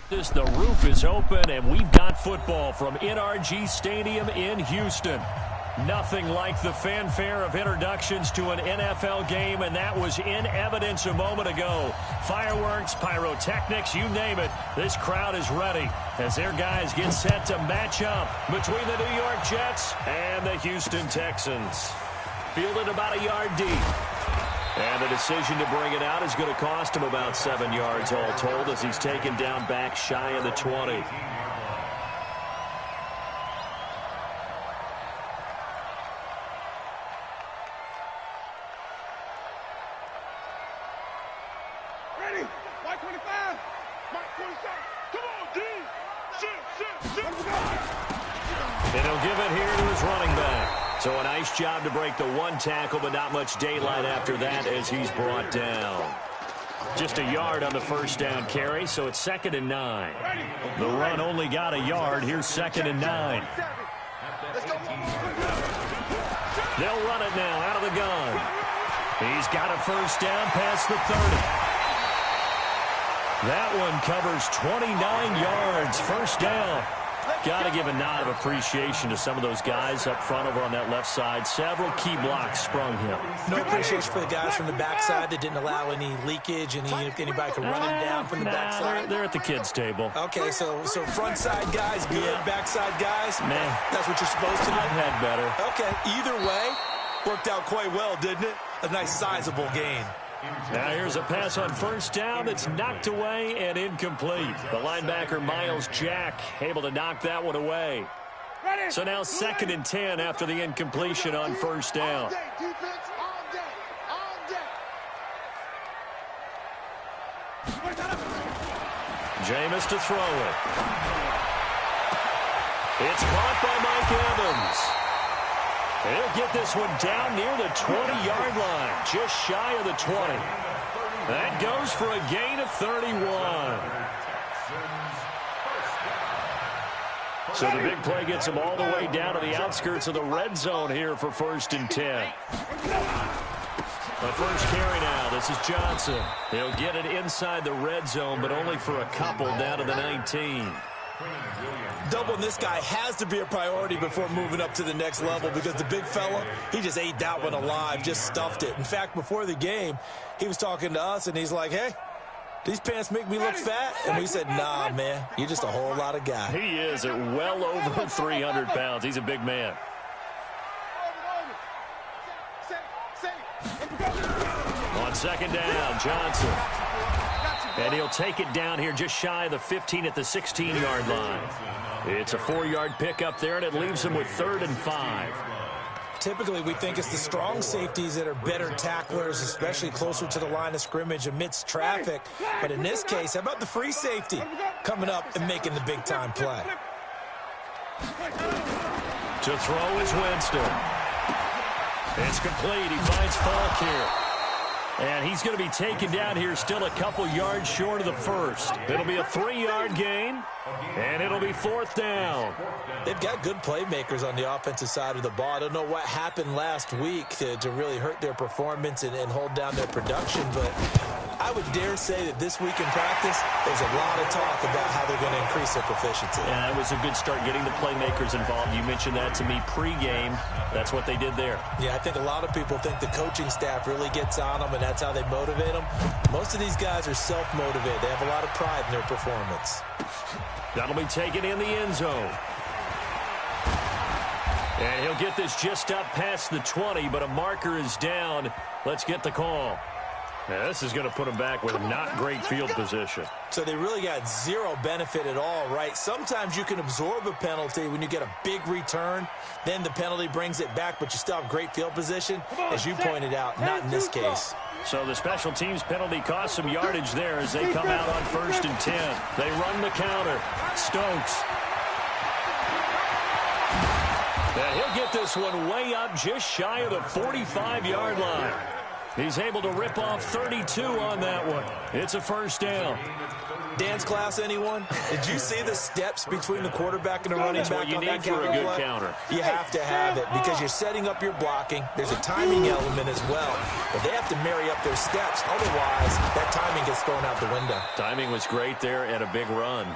The roof is open, and we've got football from NRG Stadium in Houston. Nothing like the fanfare of introductions to an NFL game, and that was in evidence a moment ago. Fireworks, pyrotechnics, you name it. This crowd is ready as their guys get set to match up between the New York Jets and the Houston Texans. Fielded about a yard deep. And the decision to bring it out is going to cost him about 7 yards all told as he's taken down back shy of the 20. Ready? Mike 25. Mike 27. Come on, D. Shit. And he'll give it here to his running back. So a nice job to break the one tackle, but not much daylight after that as he's brought down. Just a yard on the first down carry, so it's 2nd and 9. The run only got a yard. Here's 2nd and 9. They'll run it now out of the gun. He's got a first down past the 30. That one covers 29 yards. First down. Got to give a nod of appreciation to some of those guys up front over on that left side. Several key blocks sprung him. No appreciation for the guys from the backside that didn't allow any leakage, and anybody could run him down from the backside. They're at the kids' table. Okay, so front side guys good, backside guys, man, that's what you're supposed to do. I've had better. Okay, either way, worked out quite well, didn't it? A nice sizable gain. Now here's a pass on first down that's knocked away and incomplete. The linebacker, Miles Jack, able to knock that one away. So now 2nd and 10 after the incompletion on first down. Jameis to throw it. It's caught by Mike Evans. He'll get this one down near the 20-yard line, just shy of the 20. That goes for a gain of 31. So the big play gets him all the way down to the outskirts of the red zone here for 1st and 10. The first carry now. This is Johnson. He'll get it inside the red zone, but only for a couple down to the 19. Doubling this guy has to be a priority before moving up to the next level because the big fella, he just ate that one alive, just stuffed it. In fact, before the game, he was talking to us, and he's like, hey, these pants make me look fat? And we said, nah, man, you're just a whole lot of guy. He is at well over 300 pounds. He's a big man. On 2nd down, Johnson. And he'll take it down here just shy of the 15 at the 16-yard line. It's a 4-yard pickup there, and it leaves him with 3rd and 5. Typically, we think it's the strong safeties that are better tacklers, especially closer to the line of scrimmage amidst traffic. But in this case, how about the free safety coming up and making the big-time play? To throw is Winston. It's complete. He finds Falk here. And he's going to be taken down here still a couple yards short of the first. It'll be a 3-yard gain, and it'll be 4th down. They've got good playmakers on the offensive side of the ball. I don't know what happened last week to really hurt their performance and hold down their production, but I would dare say that this week in practice, there's a lot of talk about how they're going to increase their proficiency. Yeah, that was a good start getting the playmakers involved. You mentioned that to me pregame. That's what they did there. Yeah, I think a lot of people think the coaching staff really gets on them, and that's how they motivate them. Most of these guys are self-motivated. They have a lot of pride in their performance. That'll be taken in the end zone. And he'll get this just up past the 20, but a marker is down. Let's get the call. Now, this is going to put him back with not great field position. So they really got zero benefit at all, right? Sometimes you can absorb a penalty when you get a big return. Then the penalty brings it back, but you still have great field position. As you pointed out, not in this case. So the special teams penalty cost some yardage there as they come out on 1st and 10. They run the counter. Stokes. And he'll get this one way up just shy of the 45-yard line. He's able to rip off 32 on that one. It's a 1st down. dance class, anyone? Did you see the steps between the quarterback and the running back on that counter for a good play? counter. You have to have it because you're setting up your blocking. There's a timing element as well. But they have to marry up their steps. Otherwise, that timing gets thrown out the window. Timing was great there and a big run.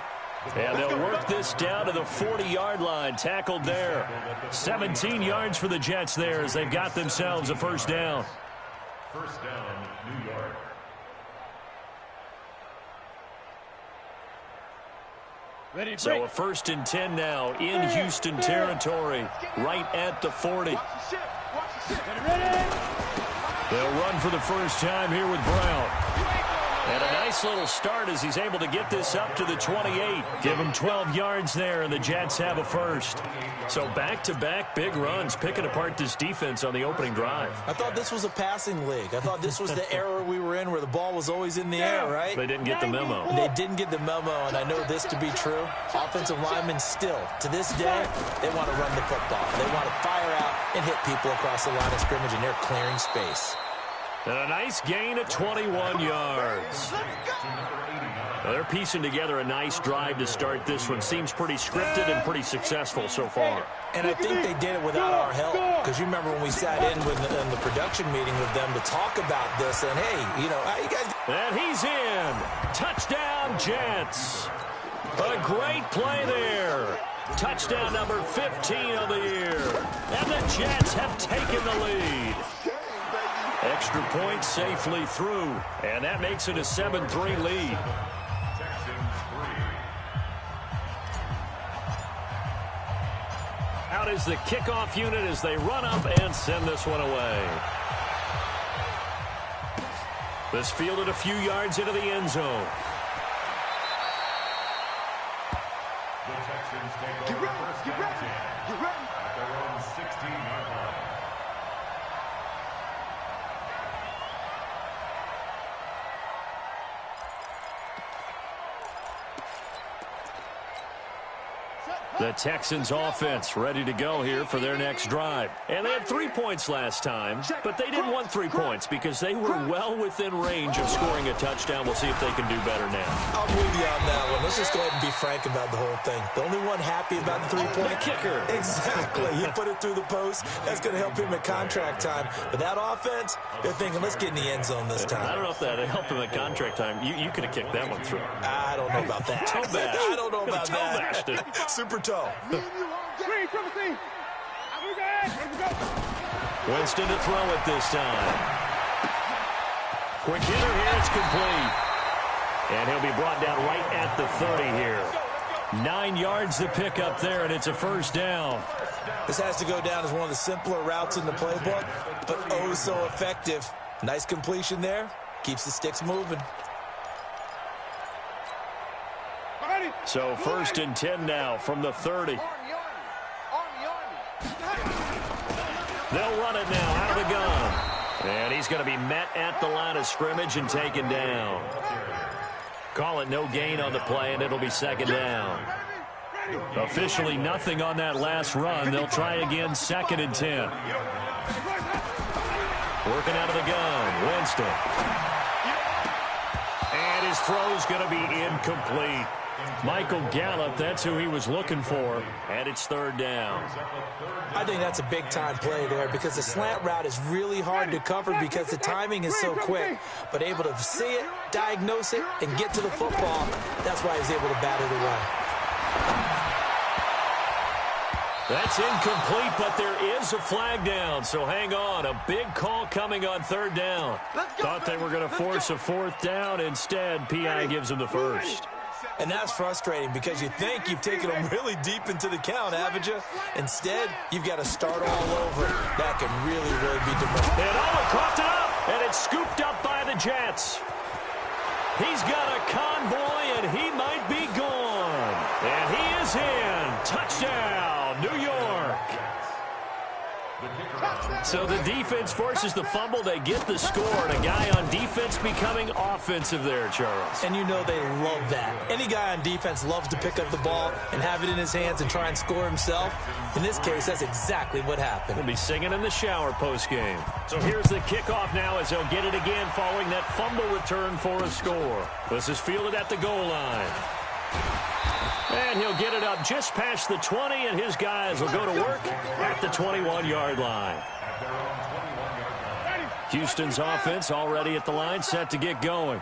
And they'll work this down to the 40-yard line. Tackled there. 17 yards for the Jets there as they've got themselves a first down. First down, New York. So a 1st and 10 now in Houston territory, right at the 40. They'll run for the first time here with Brown. And a nice little start as he's able to get this up to the 28. Give him 12 yards there, and the Jets have a first. So back-to-back big runs, picking apart this defense on the opening drive. I thought this was a passing league. I thought this was the era we were in where the ball was always in the air, right? They didn't get the memo. They didn't get the memo, and I know this to be true. Offensive linemen still, to this day, they want to run the football. They want to fire out and hit people across the line of scrimmage, and they're clearing space. And a nice gain of 21 yards. They're piecing together a nice drive to start this one. Seems pretty scripted and pretty successful so far. And I think they did it without our help. Because you remember when we sat in the production meeting with them to talk about this. And, hey, you know, how you guys... And he's in. Touchdown, Jets. A great play there. Touchdown number 15 of the year. And the Jets have taken the lead. Extra point safely through, and that makes it a 7-3 lead. Out is the kickoff unit as they run up and send this one away. This fielded a few yards into the end zone. The Texans take over first down 10 at their own 16-yard line. The Texans offense ready to go here for their next drive. And they had 3 points last time, but they didn't want 3 points because they were well within range of scoring a touchdown. We'll see if they can do better now. I'm with you on that one. Let's just go ahead and be frank about the whole thing. The only one happy about the 3-point kicker. Exactly. He put it through the post. That's going to help him at contract time. But that offense, they're thinking, let's get in the end zone this time. I don't know if that helped him at contract time. You could have kicked that one through. I don't know about that. Toe bash. I don't know about Toe bashed that. it. Super toe. Winston to throw it this time. Quick hitter here, it's complete. And he'll be brought down right at the 30 here. 9 yards to pick up there, and it's a first down. This has to go down as one of the simpler routes in the playbook, but oh so effective. Nice completion there. Keeps the sticks moving. So 1st and 10 now from the 30. They'll run it now out of the gun. And he's going to be met at the line of scrimmage and taken down. Call it no gain on the play, and it'll be 2nd down. Officially nothing on that last run. They'll try again 2nd and 10. Working out of the gun, Winston. And his throw's going to be incomplete. Michael Gallup, that's who he was looking for, and it's 3rd down. I think that's a big-time play there because the slant route is really hard to cover because the timing is so quick. But able to see it, diagnose it, and get to the football, that's why he's able to bat it away. That's incomplete, but there is a flag down, so hang on. A big call coming on 3rd down. Thought they were going to force a 4th down. Instead, P.I. gives them the first. And that's frustrating because you think you've taken them really deep into the count, haven't you? Instead, you've got to start all over. That can really be demoralizing. And Owen coughed it up, and it's scooped up by the Jets. He's got a convoy, and he might be gone. And he is in. Touchdown, New York. So the defense forces the fumble. They get the score, and a guy on defense becoming offensive there, Charles. And you know they love that. Any guy on defense loves to pick up the ball and have it in his hands and try and score himself. In this case, that's exactly what happened. We'll be singing in the shower post-game. So here's the kickoff now as they'll get it again following that fumble return for a score. This is fielded at the goal line. And he'll get it up just past the 20, and his guys will go to work at the 21-yard line. Houston's offense already at the line, set to get going.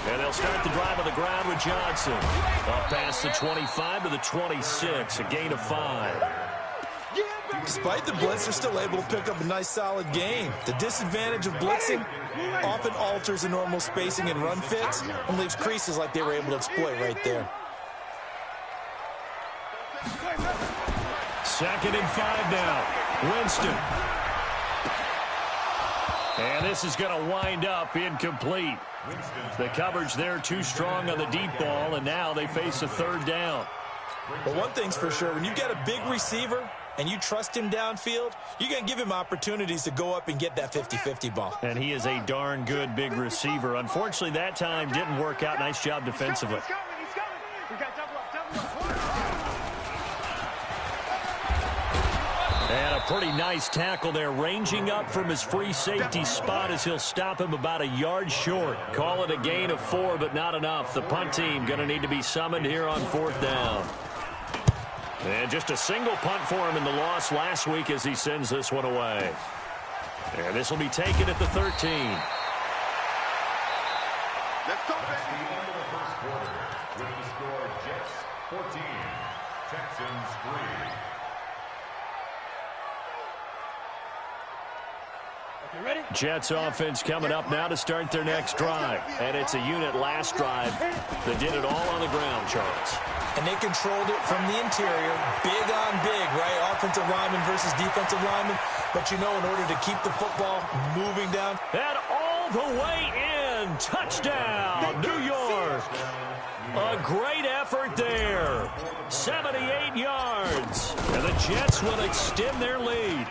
And they'll start the drive on the ground with Johnson. Up past the 25 to the 26, a gain of 5. Despite the blitz, they're still able to pick up a nice, solid gain. The disadvantage of blitzing often alters the normal spacing and run fits and leaves creases like they were able to exploit right there. 2nd and 5 now. Winston. And this is going to wind up incomplete. The coverage there too strong on the deep ball, and now they face a 3rd down. But one thing's for sure, when you get a big receiver and you trust him downfield, you're going to give him opportunities to go up and get that 50-50 ball. And he is a darn good big receiver. Unfortunately, that time didn't work out. Nice job defensively. And a pretty nice tackle there, ranging up from his free safety spot as he'll stop him about a yard short. Call it a gain of 4, but not enough. The punt team going to need to be summoned here on 4th down. And just a single punt for him in the loss last week as he sends this one away. And this will be taken at the 13. Let's go, baby. Into the first quarter with the score Jets 14, Texans 3. Jets offense coming up now to start their next drive. And it's a unit last drive that did it all on the ground, Charles. And they controlled it from the interior, big on big, right? Offensive lineman versus defensive lineman. But you know, in order to keep the football moving down. And all the way in. Touchdown, New York. A great effort there. 78 yards. And the Jets will extend their lead.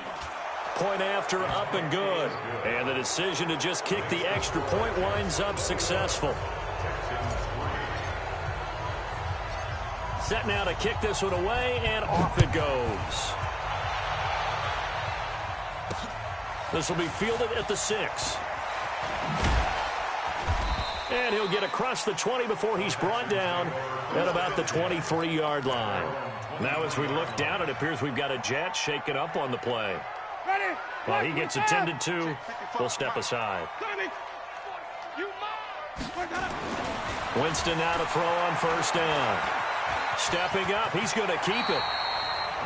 Point after, up and good. And the decision to just kick the extra point winds up successful. Set now to kick this one away, and off it goes. This will be fielded at the 6. And he'll get across the 20 before he's brought down at about the 23-yard line. Now as we look down, it appears we've got a Jet shaken up on the play. While he gets attended to, we'll step aside. Winston now to throw on 1st down. Stepping up, he's going to keep it.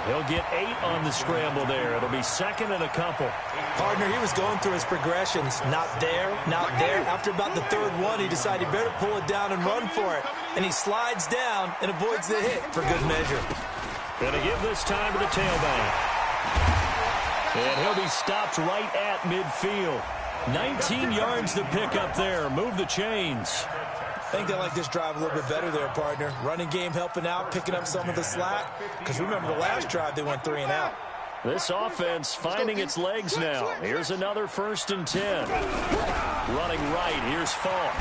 He'll get 8 on the scramble there. It'll be 2nd and a couple. Partner, he was going through his progressions. Not there, not there. After about the 3rd one, he decided he better pull it down and run for it. And he slides down and avoids the hit for good measure. Going to give this time to the tailback. And he'll be stopped right at midfield. 19 yards to pick up there. Move the chains. I think they like this drive a little bit better there, partner. Running game helping out, picking up some of the slack. Because remember the last drive, they went 3 and out. This offense finding its legs now. Here's another 1st and 10. Running right, here's Falk.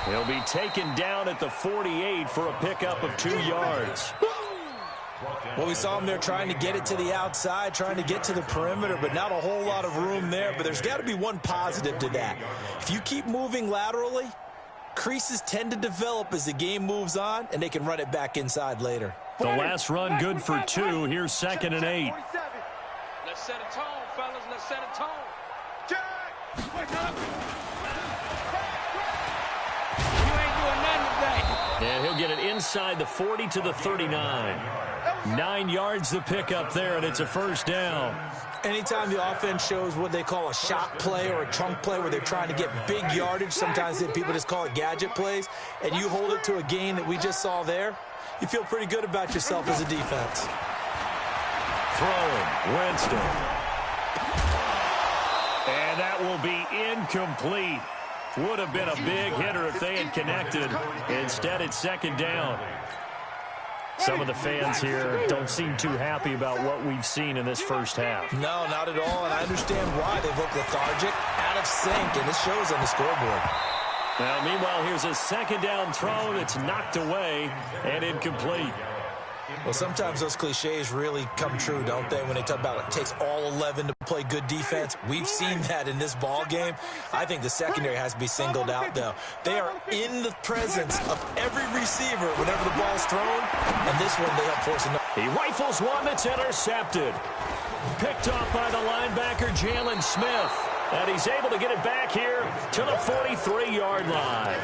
He'll be taken down at the 48 for a pickup of 2 yards. Well, we saw him there trying to get it to the outside, trying to get to the perimeter, but not a whole lot of room there. But there's got to be one positive to that. If you keep moving laterally, creases tend to develop as the game moves on, and they can run it back inside later. The last run good for 2. Here's 2nd and 8. Let's set a tone, fellas. Let's set a tone. You ain't doing nothing today. And he'll get it inside the 40 to the 39. 9 yards to pick up there, and it's a 1st down. Anytime the offense shows what they call a shot play or a trunk play where they're trying to get big yardage, sometimes people just call it gadget plays, and you hold it to a gain that we just saw there, you feel pretty good about yourself as a defense. Throwing, Winston. And that will be incomplete. Would have been a big hitter if they had connected. Instead, it's 2nd down. Some of the fans here don't seem too happy about what we've seen in this first half. No, not at all, and I understand why. They look lethargic, out of sync, and it shows on the scoreboard. Well, meanwhile, here's a second down throw that's knocked away and incomplete. Well, sometimes those cliches really come true, don't they, when they talk about it takes all 11 to play good defense. We've seen that in this ball game. I think the secondary has to be singled out, though. They are in the presence of every receiver whenever the ball's thrown, and this one they help force another. He rifles one that's intercepted. Picked off by the linebacker, Jalen Smith. And he's able to get it back here to the 43-yard line.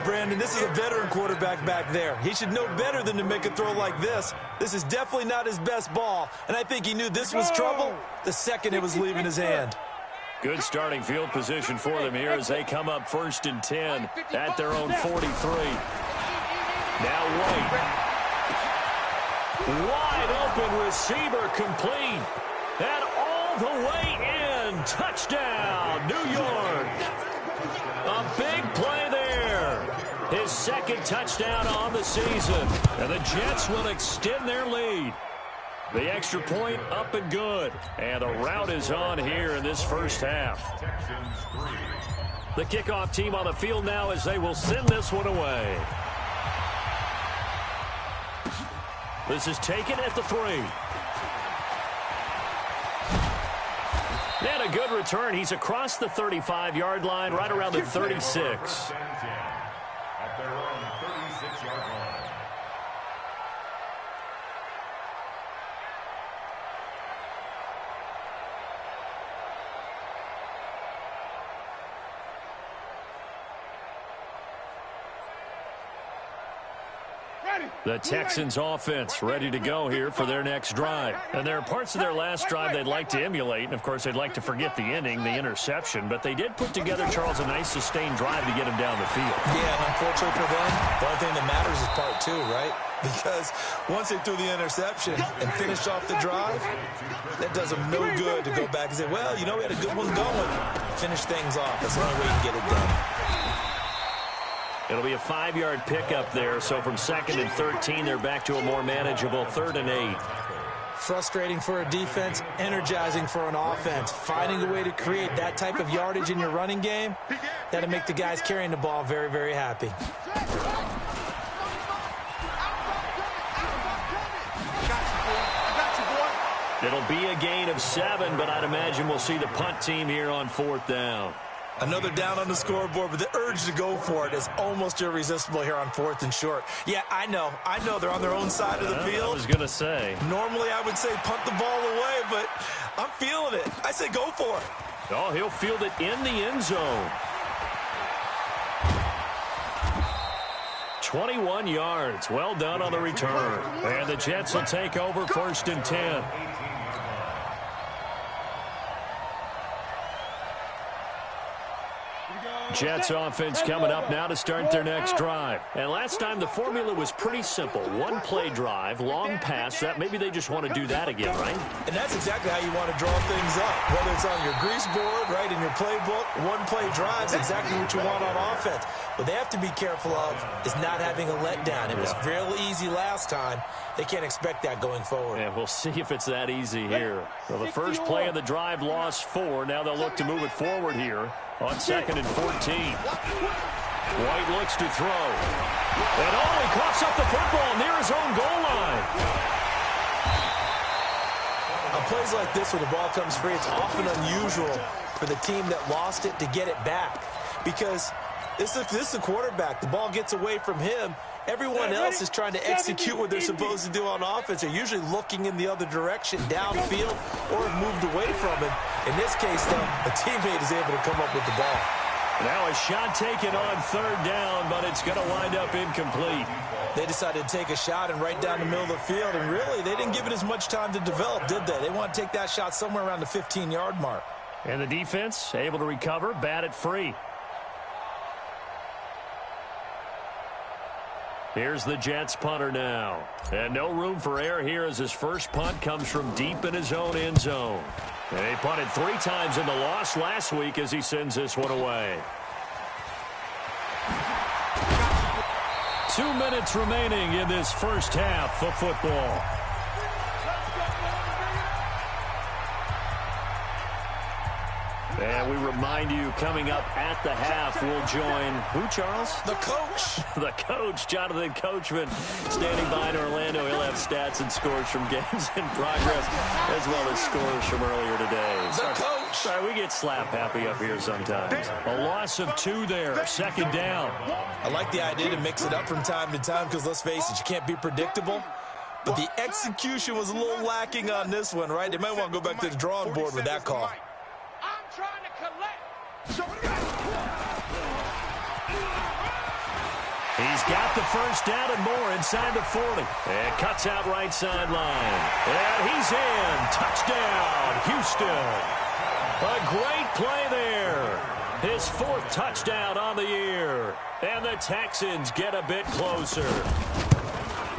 Brandon, this is a veteran quarterback back there. He should know better than to make a throw like this. This is definitely not his best ball, and I think he knew this was trouble the second it was leaving his hand. Good starting field position for them here as they come up 1st and 10 at their own 43. Now White. Wide open receiver complete. And all the way in. Touchdown, New York. A big play there. His second touchdown on the season. And the Jets will extend their lead. The extra point up and good. And the route is on here in this first half. The kickoff team on the field now as they will send this one away. This is taken at the 3. And a good return. He's across the 35-yard line, right around the 36. At their own 36-yard line. The Texans offense ready to go here for their next drive. And there are parts of their last drive they'd like to emulate. And, of course, they'd like to forget the ending, the interception. But they did put together, Charles, a nice sustained drive to get him down the field. Yeah, and unfortunately for them, the only thing that matters is part 2, right? Because once they threw the interception and finished off the drive, that does them no good to go back and say, well, you know, we had a good one going. Finish things off. That's the only way you can get it done. It'll be a 5-yard pickup there. So from 2nd and 13, they're back to a more manageable 3rd and 8. Frustrating for a defense, energizing for an offense. Finding a way to create that type of yardage in your running game, that'll make the guys carrying the ball very, very happy. It'll be a gain of 7, but I'd imagine we'll see the punt team here on 4th down. Another down on the scoreboard, but the urge to go for it is almost irresistible here on 4th and short. Yeah, I know they're on their own side of the field. I was going to say. Normally I would say punt the ball away, but I'm feeling it. I say go for it. Oh, he'll field it in the end zone. 21 yards. Well done on the return. And the Jets will take over 1st and 10. Jets offense coming up now to start their next drive. And last time the formula was pretty simple. One play drive, long pass. That maybe they just want to do that again, right? And that's exactly how you want to draw things up. Whether it's on your grease board, right, in your playbook, one play drive is exactly what you want on offense. What they have to be careful of is not having a letdown. It was real easy last time. They can't expect that going forward. Yeah, we'll see if it's that easy here. Well, the first play of the drive lost 4. Now they'll look to move it forward here on 2nd and 14. White looks to throw. And he coughs up the football near his own goal line. On plays like this where the ball comes free, it's often unusual for the team that lost it to get it back. Because this is the quarterback. The ball gets away from him. Everyone else is trying to execute what they're supposed to do on offense. They're usually looking in the other direction, downfield, or have moved away from him. In this case, though, a teammate is able to come up with the ball. Now a shot taken on 3rd down, but it's going to wind up incomplete. They decided to take a shot and right down the middle of the field, and really, they didn't give it as much time to develop, did they? They want to take that shot somewhere around the 15-yard mark. And the defense able to recover, bat it free. Here's the Jets punter now. And no room for error here as his first punt comes from deep in his own end zone. And he punted 3 times in the loss last week as he sends this one away. 2 minutes remaining in this first half of football. And we remind you, coming up at the half, we'll join who, Charles? The coach. The coach, Jonathan Coachman, standing by in Orlando. He'll have stats and scores from games in progress, as well as scores from earlier today. The coach. Sorry, we get slap happy up here sometimes. A loss of 2 there, second down. I like the idea to mix it up from time to time because, let's face it, you can't be predictable. But the execution was a little lacking on this one, right? They might want to go back to the drawing board with that call. Trying to collect. He's got the first down and more inside the 40. And cuts out right sideline. And he's in. Touchdown, Houston. A great play there. His 4th touchdown on the year. And the Texans get a bit closer.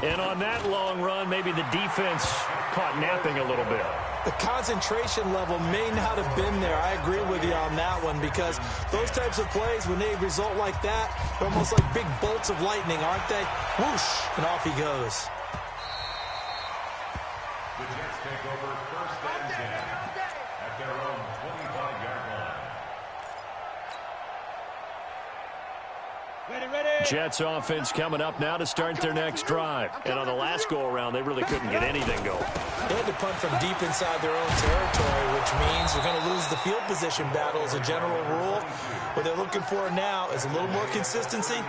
And on that long run, maybe the defense caught napping a little bit. The concentration level may not have been there. I agree with you on that one because those types of plays, when they result like that, they're almost like big bolts of lightning, aren't they? Whoosh, and off he goes. The Jets take over first and 10 at their own 25-yard line. Jets offense coming up now to start their next drive. And on the last go-around, they really couldn't get anything going. They had to punt from deep inside their own territory, which means they're going to lose the field position battle as a general rule. What they're looking for now is a little more consistency,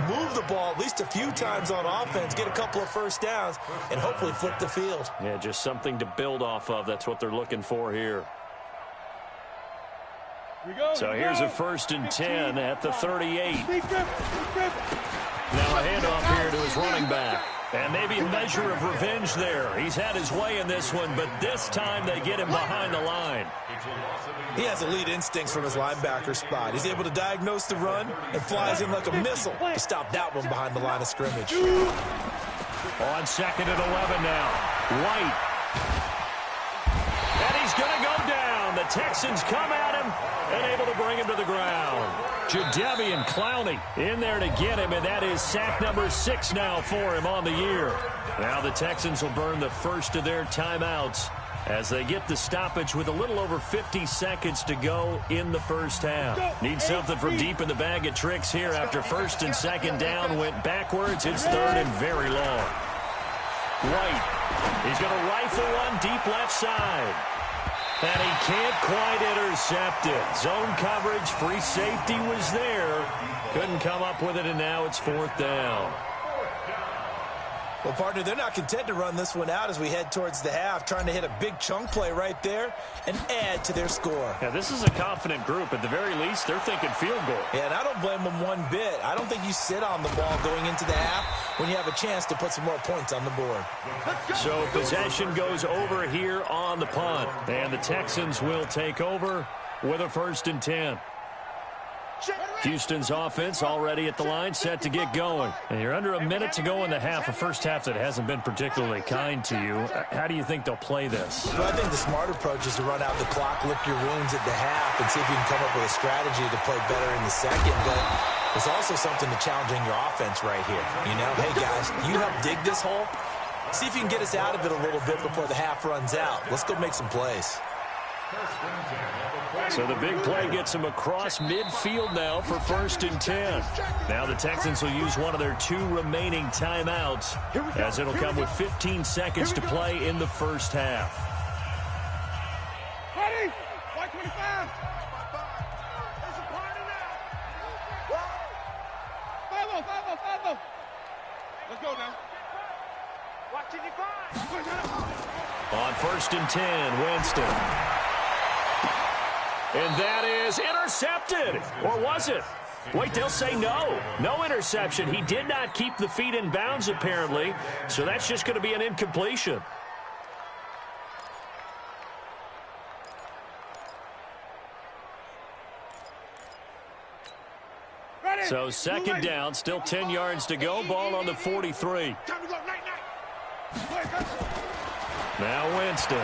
move the ball at least a few times on offense, get a couple of first downs, and hopefully flip the field. Yeah, just something to build off of. That's what they're looking for here. So here's a 1st and 10 at the 38. Now a handoff here to his running back. And maybe a measure of revenge there. He's had his way in this one, but this time they get him behind the line. He has elite instincts from his linebacker spot. He's able to diagnose the run and flies in like a missile to stop that one behind the line of scrimmage. On 2nd and 11 now. White. And he's going to go down. The Texans come at him and able to bring him to the ground. Jadeveon Clowney in there to get him, and that is sack number 6 now for him on the year. Now the Texans will burn the first of their timeouts as they get the stoppage with a little over 50 seconds to go in the first half. Need something from deep in the bag of tricks here after 1st and 2nd down went backwards. It's 3rd and very long. White. He's going to rifle one deep left side. And he can't quite intercept it. Zone coverage, free safety was there. Couldn't come up with it, and now it's 4th down. Well, partner, they're not content to run this one out as we head towards the half, trying to hit a big chunk play right there and add to their score. Yeah, this is a confident group. At the very least, they're thinking field goal. Yeah, and I don't blame them one bit. I don't think you sit on the ball going into the half when you have a chance to put some more points on the board. So possession goes over here on the punt, and the Texans will take over with a 1st and 10. Houston's offense already at the line, set to get going. And you're under a minute to go in the half, a first half that hasn't been particularly kind to you. How do you think they'll play this? Well, I think the smart approach is to run out the clock, lick your wounds at the half, and see if you can come up with a strategy to play better in the second. But there's also something to challenging your offense right here. You know, hey, guys, you help dig this hole. See if you can get us out of it a little bit before the half runs out. Let's go make some plays. So the big play gets him across midfield now for 1st and 10. Now the Texans will use one of their 2 remaining timeouts as it'll come with 15 seconds to play in the first half. Ready? 125. There's a party now. 5-0. Let's go now. Watching you find. On 1st and 10, Winston. And that is intercepted. Or was it? Wait, they'll say no. No interception. He did not keep the feet in bounds, apparently. So that's just going to be an incompletion. So 2nd down, still 10 yards to go. Ball on the 43. Now Winston.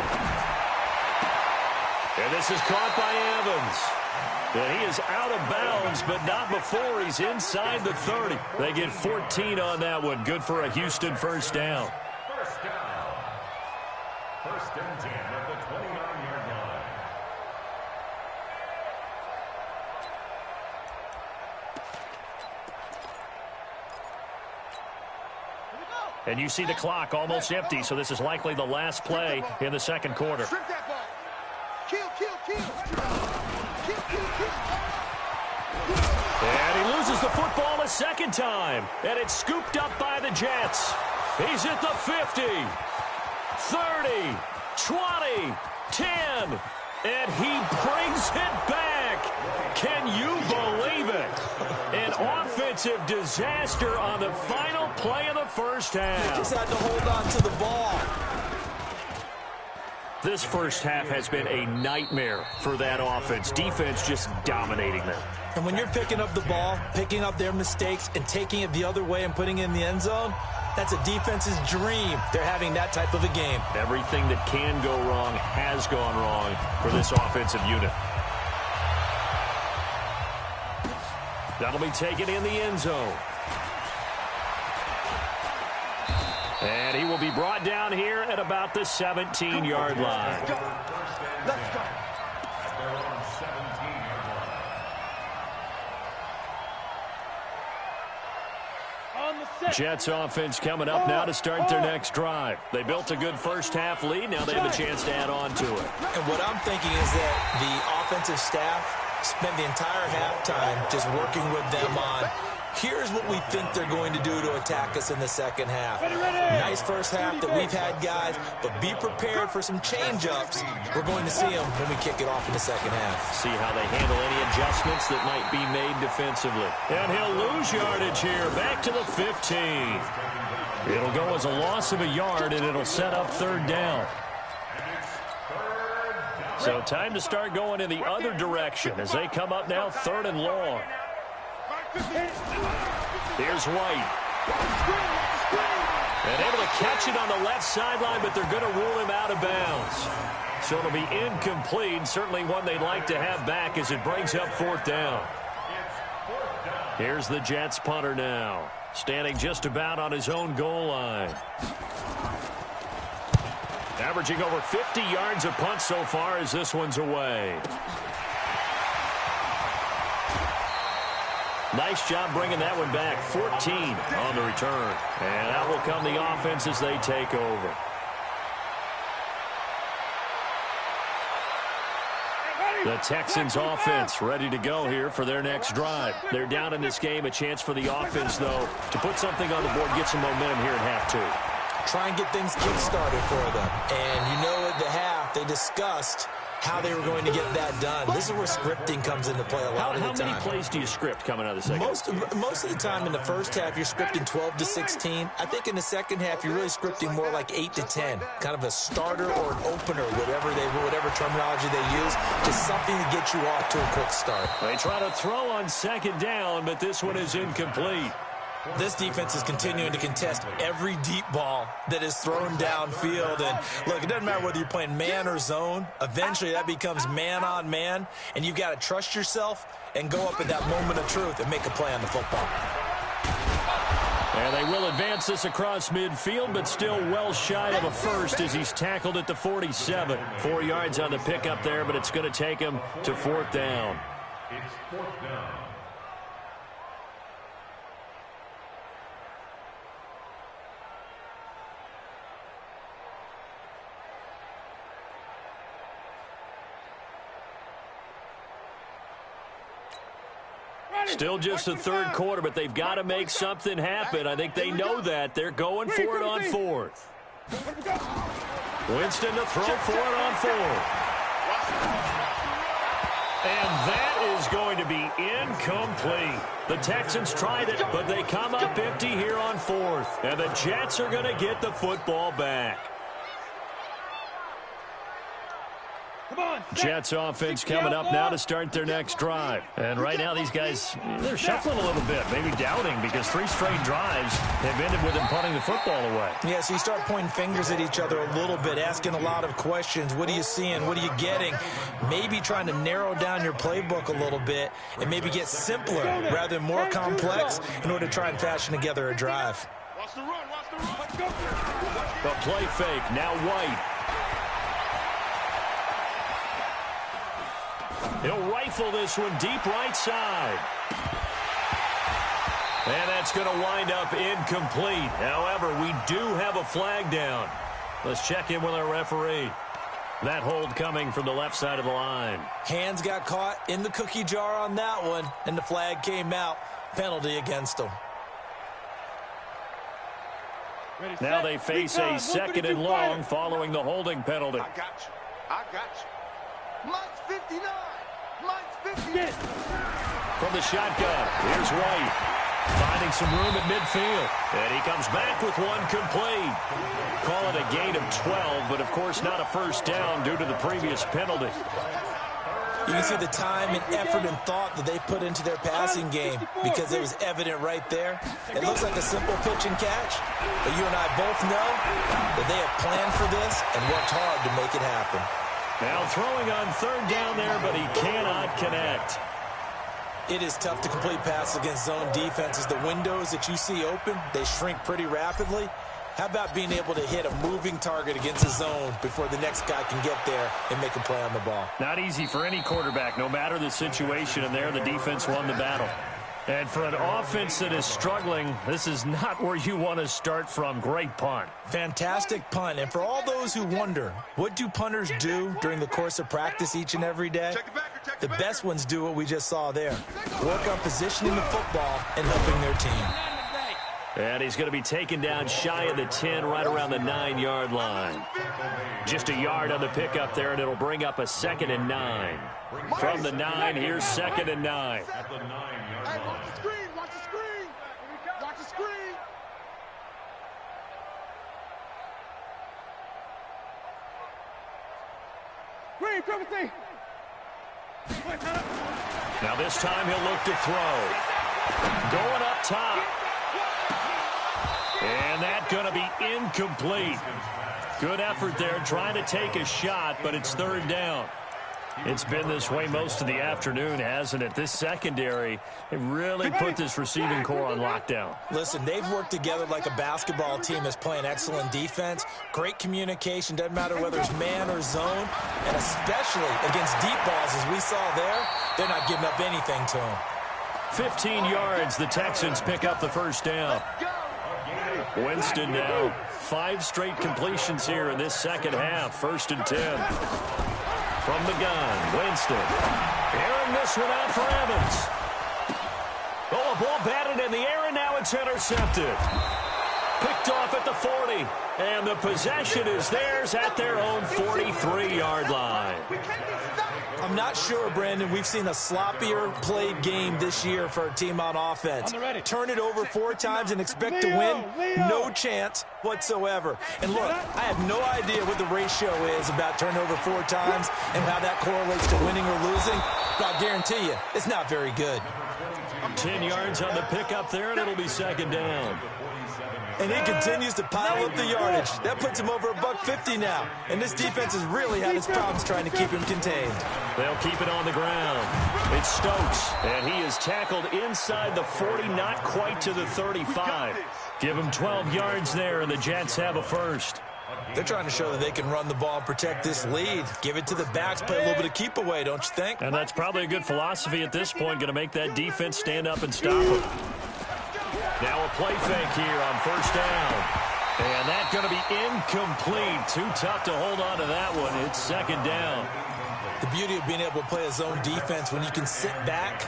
And this is caught by Evans. And he is out of bounds, but not before he's inside the 30. They get 14 on that one. Good for a Houston first down. First down. First and 10 at the 29-yard line. And you see the clock almost empty, so this is likely the last play in the second quarter. Strip that ball. Kill, kill, kill. Kill, kill, kill. And he loses the football a second time. And it's scooped up by the Jets. He's at the 50, 30, 20, 10. And he brings it back. Can you believe it? An offensive disaster on the final play of the first half. Just had to hold on to the ball. This first half has been a nightmare for that offense. Defense just dominating them. And when you're picking up the ball, picking up their mistakes, and taking it the other way and putting it in the end zone, that's a defense's dream. They're having that type of a game. Everything that can go wrong has gone wrong for this offensive unit. That'll be taken in the end zone. And he will be brought down here at about the 17-yard line. Let's go. At their own 17-yard line. Jets offense coming up now to start their next drive. They built a good first half lead. Now they have a chance to add on to it. And what I'm thinking is that the offensive staff spent the entire halftime just working with them on, here's what we think they're going to do to attack us in the second half. Nice first half that we've had, guys, but be prepared for some change-ups. We're going to see them when we kick it off in the second half. See how they handle any adjustments that might be made defensively. And he'll lose yardage here, back to the 15. It'll go as a loss of a yard, and it'll set up third down. So time to start going in the other direction as they come up now third and long. Here's White. And able to catch it on the left sideline, but they're going to rule him out of bounds. So it'll be incomplete, certainly one they'd like to have back as it brings up fourth down. Here's the Jets punter now, standing just about on his own goal line. Averaging over 50 yards a punt so far as this one's away. Nice job bringing that one back. 14 on the return. And out will come the offense as they take over. The Texans offense ready to go here for their next drive. They're down in this game. A chance for the offense, though, to put something on the board, get some momentum here at half two. Try and get things kick-started for them. And you know at the half, they discussed how they were going to get that done. This is where scripting comes into play a lot of the time. How many plays do you script coming out of the second? Most of the time in the first half, you're scripting 12 to 16. I think in the second half, you're really scripting more like 8 to 10. Kind of a starter or an opener, whatever terminology they use. Just something to get you off to a quick start. They try to throw on second down, but this one is incomplete. This defense is continuing to contest every deep ball that is thrown downfield. And, look, it doesn't matter whether you're playing man or zone. Eventually, that becomes man on man. And you've got to trust yourself and go up at that moment of truth and make a play on the football. And they will advance this across midfield, but still well shy of a first as he's tackled at the 47. 4 yards on the pickup there, but it's going to take him to fourth down. It's fourth down. Still just the third quarter, but they've got to make something happen. I think they know that. They're going for it on fourth. Winston to throw for it on fourth. And that is going to be incomplete. The Texans tried it, but they come up empty here on fourth. And the Jets are going to get the football back. Jets offense coming up now to start their next drive. And right now these guys, they're shuffling a little bit, maybe doubting, because 3 straight drives have ended with them punting the football away. Yeah, so you start pointing fingers at each other a little bit, asking a lot of questions. What are you seeing? What are you getting? Maybe trying to narrow down your playbook a little bit and maybe get simpler rather than more complex in order to try and fashion together a drive. Watch the run, watch the run. Let's go. The play fake, now White. He'll rifle this one deep right side. And that's going to wind up incomplete. However, we do have a flag down. Let's check in with our referee. That hold coming from the left side of the line. Hands got caught in the cookie jar on that one, and the flag came out. Penalty against them. Now they face a 2nd and long following the holding penalty. I got you. I got you. Mike's 59. Mike's 50. From the shotgun, here's White. Finding some room at midfield. And he comes back with one complete. Call it a gain of 12, but of course not a first down due to the previous penalty. You can see the time and effort and thought that they put into their passing game because it was evident right there. It looks like a simple pitch and catch, but you and I both know that they have planned for this and worked hard to make it happen. Now throwing on 3rd down there, but he cannot connect. It is tough to complete passes against zone defenses. The windows that you see open, they shrink pretty rapidly. How about being able to hit a moving target against a zone before the next guy can get there and make a play on the ball? Not easy for any quarterback, no matter the situation, and there the defense won the battle. And for an offense that is struggling, this is not where you want to start from. Great punt. Fantastic punt. And for all those who wonder, what do punters do during the course of practice each and every day? The best ones do what we just saw there. Work on positioning the football and helping their team. And he's going to be taken down shy of the 10, right around the 9-yard line. Just a yard on the pickup there, and it'll bring up a 2nd and 9. From the 9, here's 2nd and 9. Hey, watch the screen. Watch the screen. Watch the screen. Green, triple C. Now this time he'll look to throw. Going up top. And that's going to be incomplete. Good effort there, trying to take a shot, but it's 3rd down. It's been this way most of the afternoon, hasn't it? This secondary, they really put this receiving core on lockdown. Listen, they've worked together like a basketball team that's playing excellent defense. Great communication, doesn't matter whether it's man or zone, and especially against deep balls, as we saw there, they're not giving up anything to them. 15 yards, the Texans pick up the first down. Winston now, 5 straight completions here in this second half. 1st and 10. From the gun, Winston. Airing this one out for Evans. Oh, a ball batted in the air, and now it's intercepted. Picked off at the 40. And the possession is theirs at their own 43-yard line. I'm not sure, Brandon, we've seen a sloppier played game this year for a team on offense. Turn it over 4 times and expect to win? No chance whatsoever. And look, I have no idea what the ratio is about turnover 4 times and how that correlates to winning or losing, but I'll guarantee you, it's not very good. 10 yards on the pickup there, and it'll be 2nd down. And he continues to pile up the yardage. That puts him over $150 now. And this defense has really had its problems trying to keep him contained. They'll keep it on the ground. It's Stokes, and he is tackled inside the 40, not quite to the 35. Give him 12 yards there, and the Jets have a first. They're trying to show that they can run the ball and protect this lead. Give it to the backs, play a little bit of keep away, don't you think? And that's probably a good philosophy at this point, going to make that defense stand up and stop them. Now a play fake here on 1st down. And that's going to be incomplete. Too tough to hold on to that one. It's 2nd down. The beauty of being able to play a zone defense when you can sit back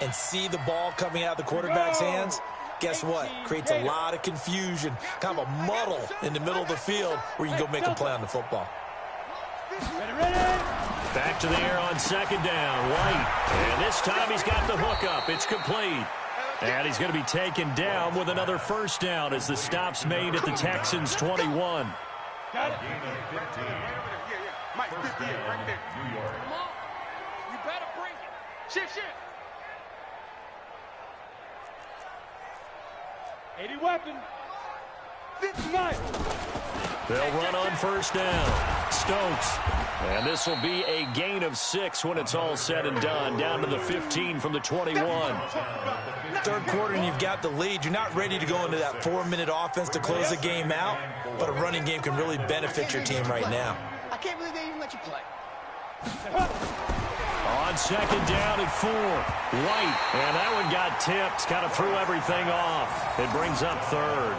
and see the ball coming out of the quarterback's hands, guess what? Creates a lot of confusion, kind of a muddle in the middle of the field where you can go make a play on the football. Back to the air on 2nd down. White. And this time he's got the hook up. It's complete. And he's going to be taken down with another first down as the stop's made at the Texans' 21. Mike 58 right there. Come on. You better bring it. Shift. 80 weapon. 59. They'll run on first down. Stokes. And this will be a gain of 6 when it's all said and done. Down to the 15 from the 21. Third quarter and you've got the lead. You're not ready to go into that 4-minute offense to close the game out, but a running game can really benefit your team right now. I can't believe they even let you play. On second down at 4. White. And that one got tipped. Kind of threw everything off. It brings up third.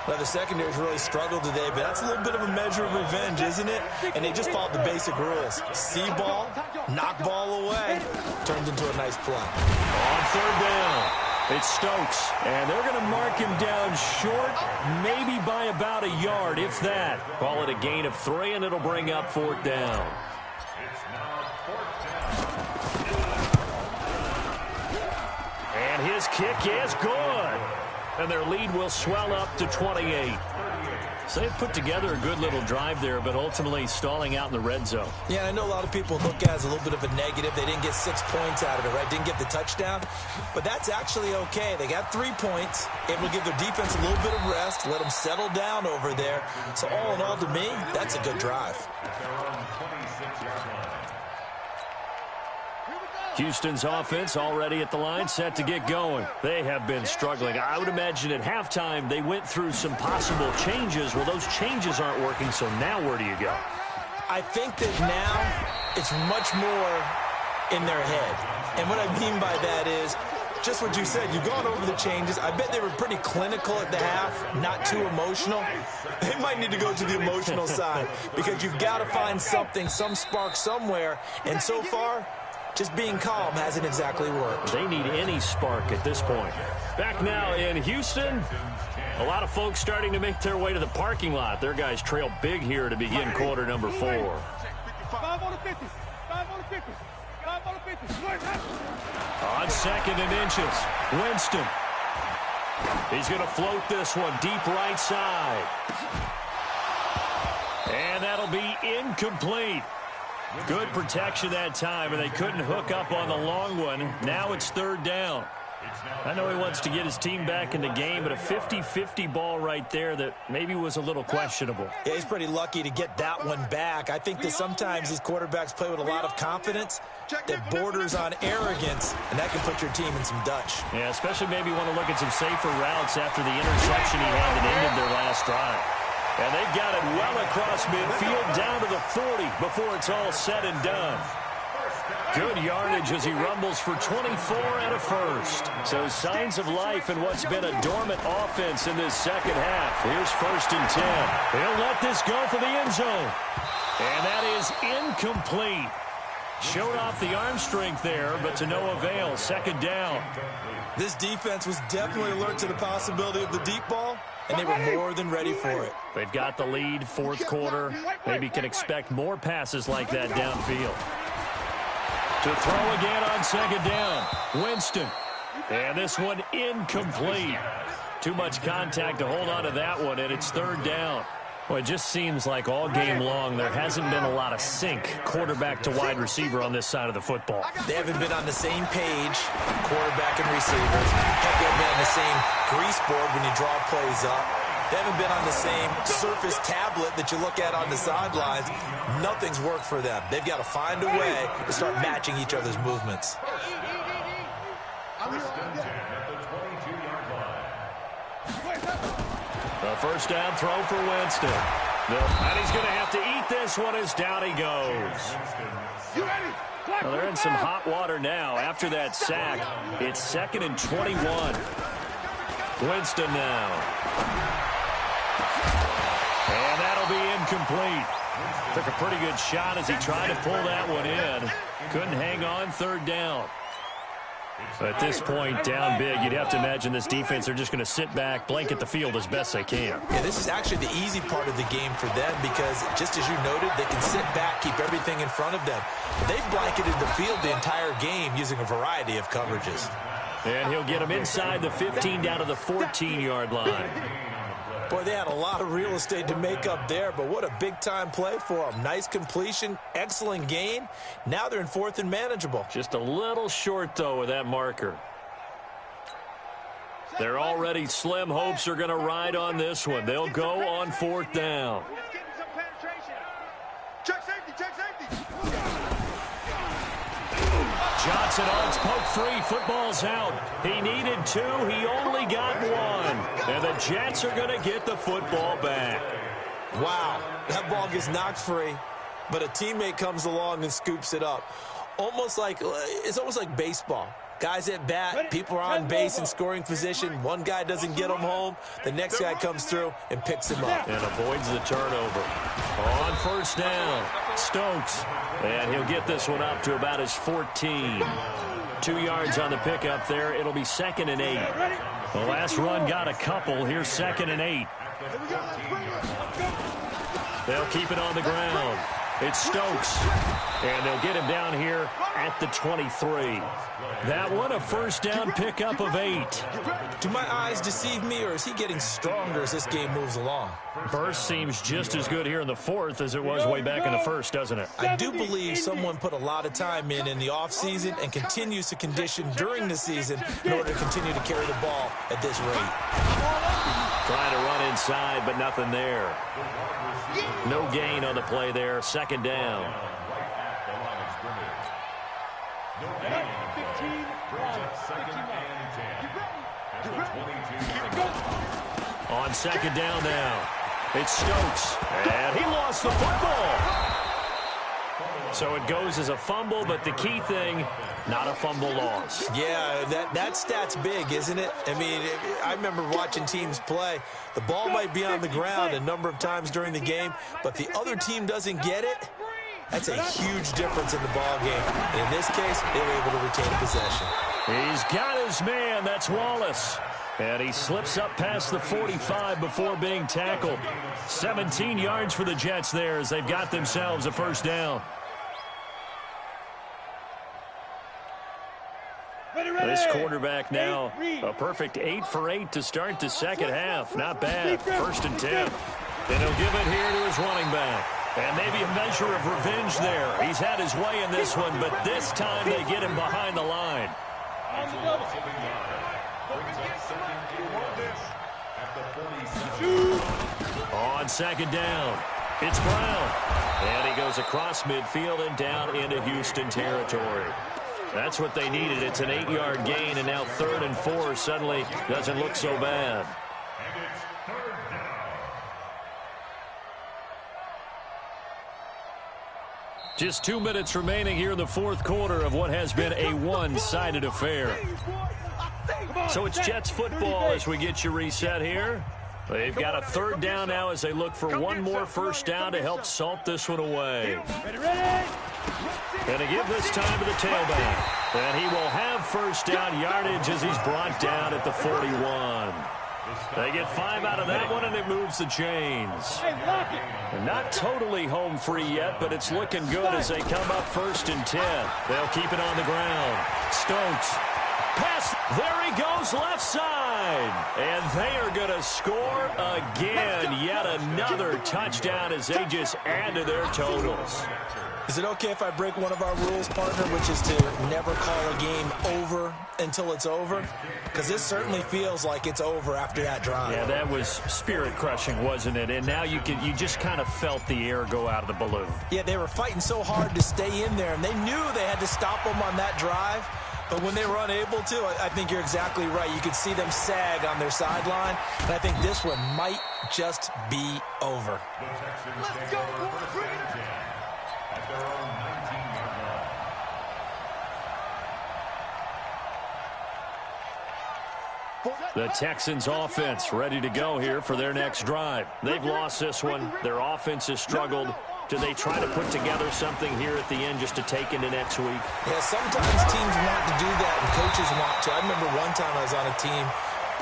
Well, the secondary's really struggled today, but that's a little bit of a measure of revenge, isn't it? And they just followed the basic rules. See ball, knock ball away. Turns into a nice play. On third down, it's Stokes. And they're going to mark him down short, maybe by about a yard, if that. Call it a gain of 3, and it'll bring up fourth down. And his kick is good. And their lead will swell up to 28. So they've put together a good little drive there, but ultimately stalling out in the red zone. Yeah, I know a lot of people look at it as a little bit of a negative. They didn't get 6 points out of it, right? Didn't get the touchdown. But that's actually okay. They got 3 points. It will give their defense a little bit of rest, let them settle down over there. So all in all, to me, that's a good drive. Houston's offense already at the line, set to get going. They have been struggling. I would imagine at halftime they went through some possible changes. Well, those changes aren't working, so now where do you go? I think that now it's much more in their head. And what I mean by that is just what you said. You've gone over the changes. I bet they were pretty clinical at the half, not too emotional. They might need to go to the emotional side because you've got to find something, some spark somewhere. And so far, just being calm hasn't exactly worked. They need any spark at this point. Back now in Houston, a lot of folks starting to make their way to the parking lot. Their guys trail big here to begin quarter number 4. 5 on the 50. 5 on the 50. 5 on the 50. On second and inches, Winston. He's going to float this one deep right side. And that'll be incomplete. Good protection that time, and they couldn't hook up on the long one. Now it's third down. I know he wants to get his team back in the game, but a 50-50 ball right there that maybe was a little questionable. Yeah, he's pretty lucky to get that one back. I think that sometimes these quarterbacks play with a lot of confidence that borders on arrogance, and that can put your team in some Dutch. Yeah, especially maybe want to look at some safer routes after the interception he had that ended their last drive. And they've got it well across midfield down to the 40 before it's all said and done. Good yardage as he rumbles for 24 and a first. So signs of life in what's been a dormant offense in this second half. Here's first and 10. He'll let this go for the end zone. And that is incomplete. Showed off the arm strength there, but to no avail. Second down. This defense was definitely alert to the possibility of the deep ball, and they were more than ready for it. They've got the lead, fourth quarter. Maybe can expect more passes like that downfield. To throw again on second down, Winston. And this one incomplete. Too much contact to hold on to that one, and it's third down. Well, it just seems like all game long there hasn't been a lot of sync quarterback to wide receiver on this side of the football. They haven't been on the same page, quarterback and receivers. Heck, they haven't been on the same grease board when you draw plays up. They haven't been on the same surface tablet that you look at on the sidelines. Nothing's worked for them. They've got to find a way to start matching each other's movements. The first down throw for Winston. And he's going to have to eat this one as down he goes. Well, they're in some hot water now after that sack. It's second and 21. Winston now. And that'll be incomplete. Took a pretty good shot as he tried to pull that one in. Couldn't hang on, third down. At this point, down big, you'd have to imagine this defense are just going to sit back, blanket the field as best they can. Yeah, this is actually the easy part of the game for them because, just as you noted, they can sit back, keep everything in front of them. They've blanketed the field the entire game using a variety of coverages. And he'll get them inside the 15 down to the 14-yard line. Boy, they had a lot of real estate to make up there, but what a big-time play for them. Nice completion, excellent gain. Now they're in 4th and manageable. Just a little short, though, with that marker. Their already slim hopes are going to ride on this one. They'll go on 4th down. Check safety, check safety. Johnson arms poke free. Football's out. He needed 2. He only got 1. And the Jets are going to get the football back. Wow, that ball gets knocked free, but a teammate comes along and scoops it up. It's almost like baseball. Guys at bat, people are on base in scoring position. One guy doesn't get him home. The next guy comes through and picks him up. And avoids the turnover. On 1st down, Stokes. And he'll get this one up to about his 14. 2 yards on the pickup there. It'll be 2nd and 8. The last run got a couple. Here's 2nd and 8. They'll keep it on the ground. It's Stokes. And they'll get him down here at the 23. That one, a 1st down pickup of 8. Do my eyes deceive me, or is he getting stronger as this game moves along? Burst seems just as good here in the 4th as it was way back in the 1st, doesn't it? I do believe someone put a lot of time in the offseason and continues to condition during the season in order to continue to carry the ball at this rate. Trying to run inside, but nothing there. No gain on the play there. 2nd down. On 2nd down now, it's Stokes, and he lost the football. So it goes as a fumble, but the key thing, not a fumble loss. Yeah, that stat's big, isn't it? I mean, I remember watching teams play. The ball might be on the ground a number of times during the game, but the other team doesn't get it. That's a huge difference in the ball game. And in this case, they were able to retain possession. He's got his man. That's Wallace. And he slips up past the 45 before being tackled. 17 yards for the Jets there as they've got themselves a 1st down. This quarterback now, a perfect 8 for 8 to start the 2nd half. Not bad. 1st and 10. And he'll give it here to his running back. And maybe a measure of revenge there. He's had his way in this one, but this time they get him behind the line. On 2nd down, it's Brown. And he goes across midfield and down into Houston territory. That's what they needed. It's an 8-yard gain, and now 3rd and 4 suddenly doesn't look so bad. Just 2 minutes remaining here in the 4th quarter of what has been a one-sided affair. So it's Jets football as we get you reset here. They've got a 3rd down now as they look for one more 1st down to help salt this one away. And to give this time to the tailback. And he will have 1st down yardage as he's brought down at the 41. They get 5 out of that one, and it moves the chains. And not totally home free yet, but it's looking good as they come up 1st and 10. They'll keep it on the ground. Stokes. Pass. There he goes, left side. And they are going to score again. Yet another touchdown as they just add to their totals. Is it okay if I break one of our rules, partner, which is to never call a game over until it's over? Because this certainly feels like it's over after that drive. Yeah, that was spirit-crushing, wasn't it? And now you just kind of felt the air go out of the balloon. Yeah, they were fighting so hard to stay in there, and they knew they had to stop them on that drive. But when they were unable to, I think you're exactly right. You could see them sag on their sideline, and I think this one might just be over. Let's go, boys. Bring it up. At their own 19-yard line. The Texans offense ready to go here for their next drive. They've lost this one. Their offense has struggled. Do they try to put together something here at the end just to take into next week? Yeah, sometimes teams want to do that and coaches want to. I remember one time I was on a team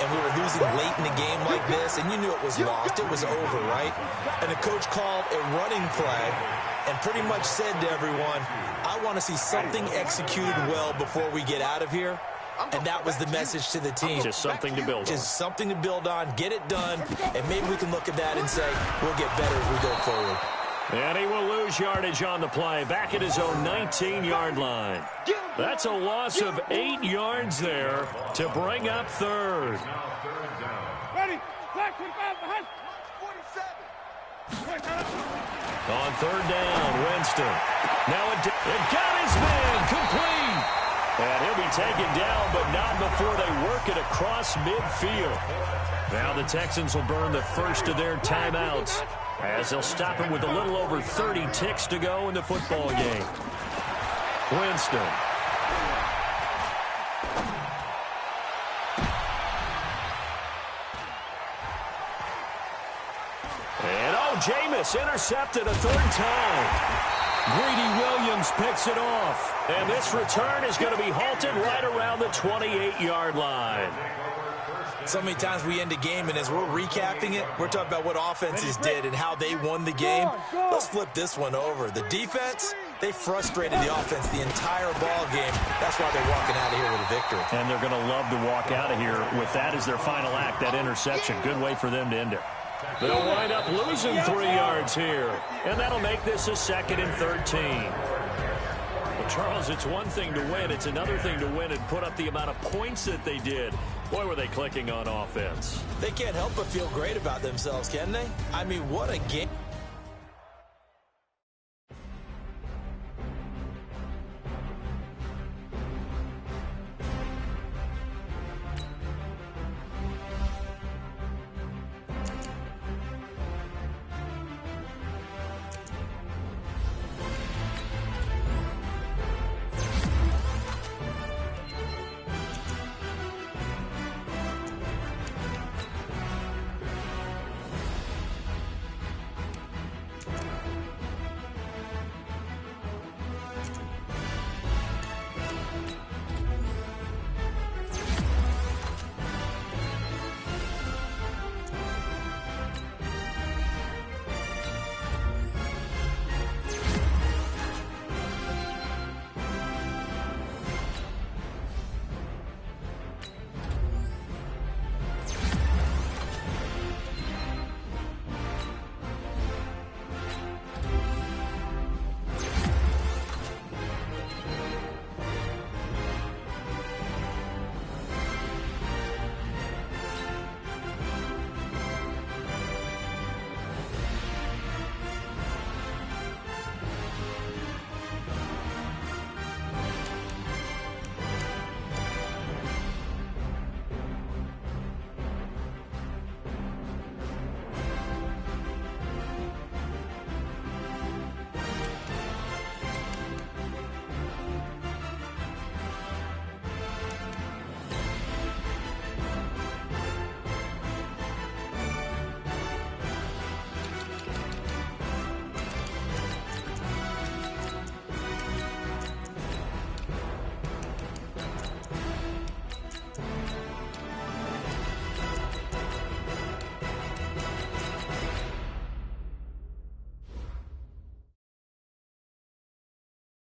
and we were losing late in the game like this, and you knew it was lost. It was over, right? And the coach called a running play and pretty much said to everyone, I want to see something executed well before we get out of here. And that was the message to the team. Just something to build on. Just something to build on, get it done, and maybe we can look at that and say, we'll get better as we go forward. And he will lose yardage on the play, back at his own 19-yard line. That's a loss of 8 yards there to bring up third. Ready? 47. On third down, Winston. Now it got his man complete. And he'll be taken down, but not before they work it across midfield. Now the Texans will burn the first of their timeouts as they'll stop him with a little over 30 ticks to go in the football game. Winston. And Jameis intercepted a third time. Greedy Williams picks it off. And this return is going to be halted right around the 28-yard line. So many times we end a game, and as we're recapping it, we're talking about what offenses did and how they won the game. Let's flip this one over. The defense, they frustrated the offense the entire ball game. That's why they're walking out of here with a victory. And they're going to love to walk out of here with that as their final act, that interception. Good way for them to end it. They'll wind up losing 3 yards here, and that'll make this a 2nd and 13. Well, Charles, it's one thing to win. It's another thing to win and put up the amount of points that they did. Boy, were they clicking on offense. They can't help but feel great about themselves, can they? I mean, what a game.